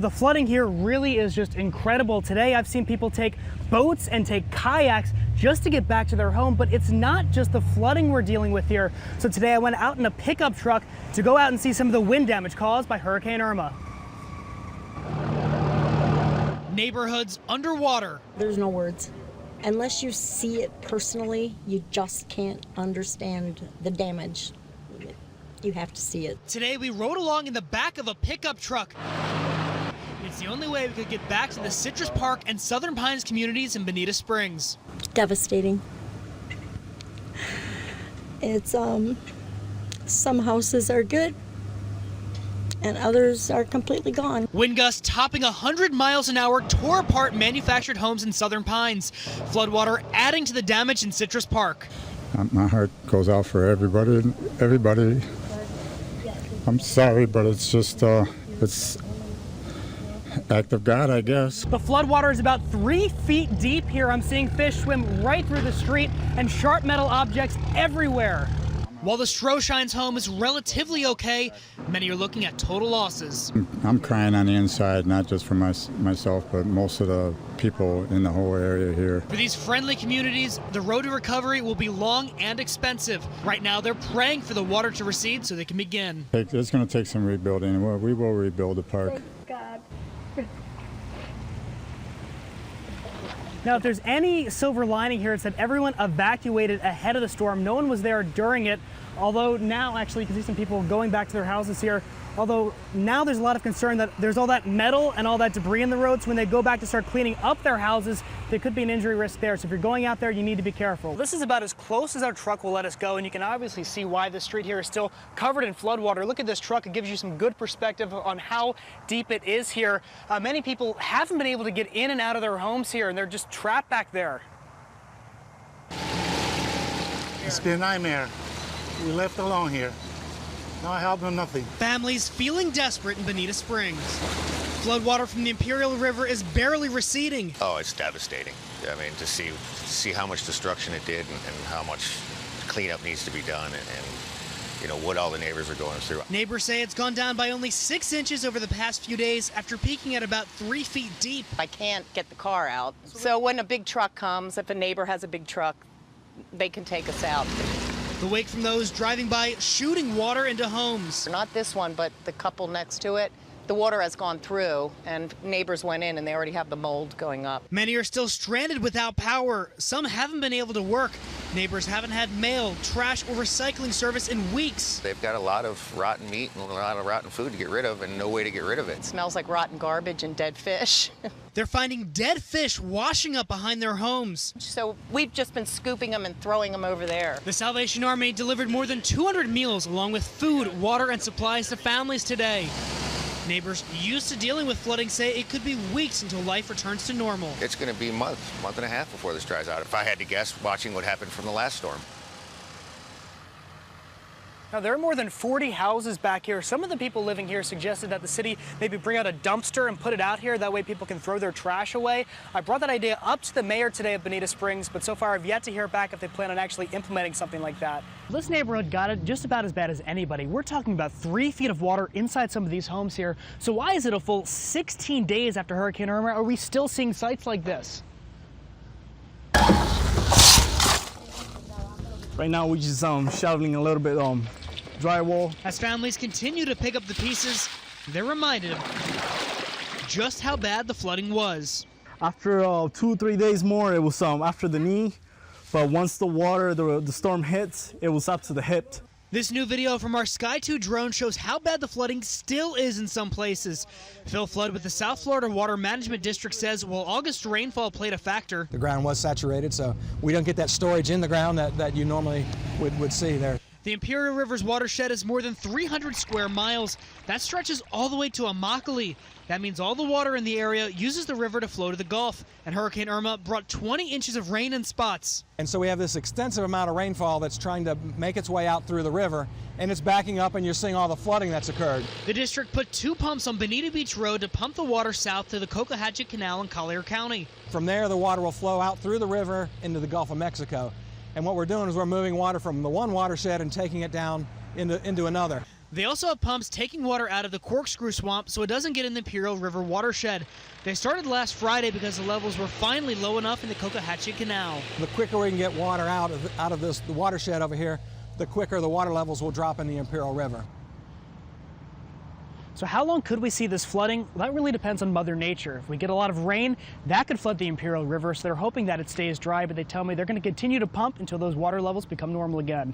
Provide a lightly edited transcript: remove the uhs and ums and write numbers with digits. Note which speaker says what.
Speaker 1: The flooding here really is just incredible. Today I've seen people take boats and take kayaks just to get back to their home, but it's not just the flooding we're dealing with here. So today I went out in a pickup truck to go out and see some of the wind damage caused by Hurricane Irma.
Speaker 2: Neighborhoods underwater.
Speaker 3: There's no words. Unless you see it personally, you just can't understand the damage. You have to see it.
Speaker 2: Today we rode along in the back of a pickup truck. It's the only way we could get back to the Citrus Park and Southern Pines communities in Bonita Springs.
Speaker 3: Devastating. It's some houses are good and others are completely gone.
Speaker 2: Wind gusts topping 100 miles an hour tore apart manufactured homes in Southern Pines. Floodwater adding to the damage in Citrus Park.
Speaker 4: My heart goes out for everybody. I'm sorry, but it's just, it's act of God, I guess.
Speaker 1: The floodwater is about 3 feet deep here. I'm seeing fish swim right through the street and sharp metal objects everywhere.
Speaker 2: While the Stroshines home is relatively okay, many are looking at total losses.
Speaker 4: I'm crying on the inside, not just for myself, but most of the people in the whole area here.
Speaker 2: For these friendly communities, the road to recovery will be long and expensive. Right now, they're praying for the water to recede so they can begin.
Speaker 4: It's going to take some rebuilding. We will rebuild the park.
Speaker 1: Now, if there's any silver lining here, it's that everyone evacuated ahead of the storm. No one was there during it, although now actually you can see some people going back to their houses here. Although now there's a lot of concern that there's all that metal and all that debris in the roads. When they go back to start cleaning up their houses, there could be an injury risk there. So if you're going out there, you need to be careful. This is about as close as our truck will let us go, and you can obviously see why this street here is still covered in floodwater. Look at this truck. It gives you some good perspective on how deep it is here. Many people haven't been able to get in and out of their homes here, and they're just trapped back there.
Speaker 5: It's been a nightmare. We left alone here. No help, no nothing.
Speaker 2: Families feeling desperate in Bonita Springs. Floodwater from the Imperial River is barely receding.
Speaker 6: Oh, it's devastating. I mean, to see how much destruction it did and how much cleanup needs to be done and you know, what all the neighbors are going through.
Speaker 2: Neighbors say it's gone down by only 6 inches over the past few days after peaking at about 3 feet deep.
Speaker 7: I can't get the car out. So when a big truck comes, if a neighbor has a big truck, they can take us out.
Speaker 2: The wake from those driving by shooting water into homes.
Speaker 7: Not this one, but the couple next to it. The water has gone through, and neighbors went in, and they already have the mold going up.
Speaker 2: Many are still stranded without power. Some haven't been able to work. Neighbors haven't had mail, trash, or recycling service in weeks.
Speaker 6: They've got a lot of rotten meat and a lot of rotten food to get rid of and no way to get rid of it.
Speaker 7: It smells like rotten garbage and dead fish.
Speaker 2: They're finding dead fish washing up behind their homes.
Speaker 7: So we've just been scooping them and throwing them over there.
Speaker 2: The Salvation Army delivered more than 200 meals along with food, water, and supplies to families today. Neighbors used to dealing with flooding say it could be weeks until life returns to normal.
Speaker 6: It's going to be a month and a half before this dries out, if I had to guess, watching what happened from the last storm.
Speaker 1: Now, there are more than 40 houses back here. Some of the people living here suggested that the city maybe bring out a dumpster and put it out here. That way people can throw their trash away. I brought that idea up to the mayor today of Bonita Springs, but so far I've yet to hear back if they plan on actually implementing something like that. This neighborhood got it just about as bad as anybody. We're talking about 3 feet of water inside some of these homes here. So why is it a full 16 days after Hurricane Irma are we still seeing sights like this?
Speaker 8: Right now we're just shoveling a little bit drywall.
Speaker 2: As families continue to pick up the pieces, they're reminded of just how bad the flooding was.
Speaker 8: After 2 or 3 days more, it was after the knee, but once the storm hit, it was up to the hip.
Speaker 2: This new video from our Sky 2 drone shows how bad the flooding still is in some places. Phil Flood with the South Florida Water Management District says while August rainfall played a factor,
Speaker 9: the ground was saturated, so we don't get that storage in the ground that you normally would see there.
Speaker 2: The Imperial River's watershed is more than 300 square miles. That stretches all the way to Immokalee. That means all the water in the area uses the river to flow to the Gulf. And Hurricane Irma brought 20 inches of rain in spots.
Speaker 9: And so we have this extensive amount of rainfall that's trying to make its way out through the river, and it's backing up, and you're seeing all the flooding that's occurred.
Speaker 2: The district put 2 pumps on Bonita Beach Road to pump the water south to the Cocohatchee Canal in Collier County.
Speaker 9: From there, the water will flow out through the river into the Gulf of Mexico. And what we're doing is we're moving water from the one watershed and taking it down into another.
Speaker 2: They also have pumps taking water out of the Corkscrew Swamp so it doesn't get in the Imperial River watershed. They started last Friday because the levels were finally low enough in the Cocohatchee Canal.
Speaker 9: The quicker we can get water out of the watershed over here, the quicker the water levels will drop in the Imperial River.
Speaker 1: So how long could we see this flooding? Well, that really depends on Mother Nature. If we get a lot of rain, that could flood the Imperial River, so they're hoping that it stays dry, but they tell me they're going to continue to pump until those water levels become normal again.